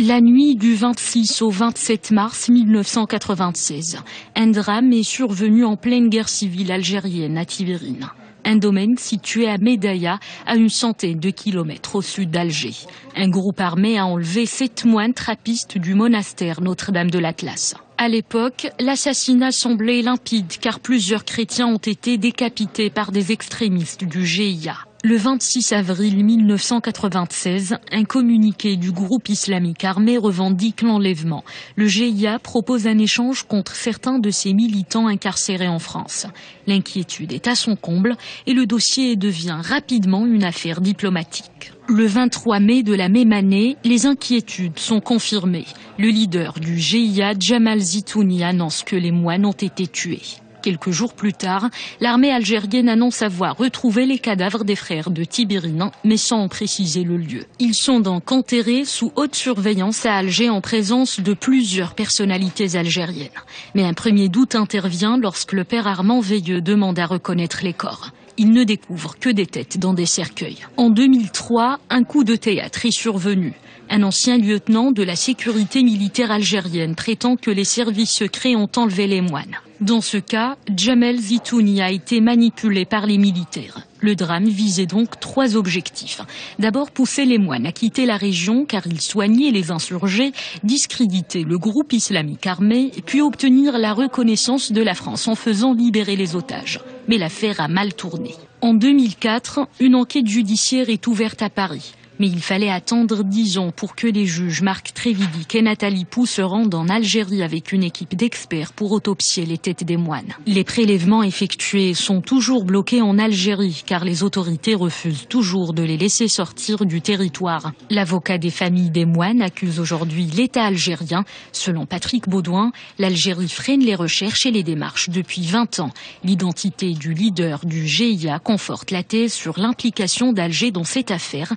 La nuit du 26 au 27 mars 1996, un drame est survenu en pleine guerre civile algérienne à Tiberine. Un domaine situé à Médaya, à une centaine de kilomètres au sud d'Alger. Un groupe armé a enlevé 7 moines trappistes du monastère Notre-Dame de l'Atlas. À l'époque, l'assassinat semblait limpide car plusieurs chrétiens ont été décapités par des extrémistes du GIA. Le 26 avril 1996, un communiqué du groupe islamique armé revendique l'enlèvement. Le GIA propose un échange contre certains de ses militants incarcérés en France. L'inquiétude est à son comble et le dossier devient rapidement une affaire diplomatique. Le 23 mai de la même année, les inquiétudes sont confirmées. Le leader du GIA, Jamal Zitouni, annonce que les moines ont été tués. Quelques jours plus tard, l'armée algérienne annonce avoir retrouvé les cadavres des frères de Tiberine, mais sans préciser le lieu. Ils sont donc enterrés sous haute surveillance à Alger en présence de plusieurs personnalités algériennes. Mais un premier doute intervient lorsque le père Armand Veilleux demande à reconnaître les corps. Il ne découvre que des têtes dans des cercueils. En 2003, un coup de théâtre est survenu. Un ancien lieutenant de la sécurité militaire algérienne prétend que les services secrets ont enlevé les moines. Dans ce cas, Jamal Zitouni a été manipulé par les militaires. Le drame visait donc 3 objectifs. D'abord, pousser les moines à quitter la région car ils soignaient les insurgés, discréditer le groupe islamique armé, puis obtenir la reconnaissance de la France en faisant libérer les otages. Mais l'affaire a mal tourné. En 2004, une enquête judiciaire est ouverte à Paris. Mais il fallait attendre 10 ans pour que les juges Marc Trévidic et Nathalie Pou se rendent en Algérie avec une équipe d'experts pour autopsier les têtes des moines. Les prélèvements effectués sont toujours bloqués en Algérie car les autorités refusent toujours de les laisser sortir du territoire. L'avocat des familles des moines accuse aujourd'hui l'État algérien. Selon Patrick Baudouin, l'Algérie freine les recherches et les démarches depuis 20 ans. L'identité du leader du GIA conforte la thèse sur l'implication d'Alger dans cette affaire.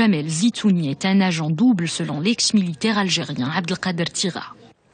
Jamal Zitouni est un agent double selon l'ex-militaire algérien Abdelkader Tira.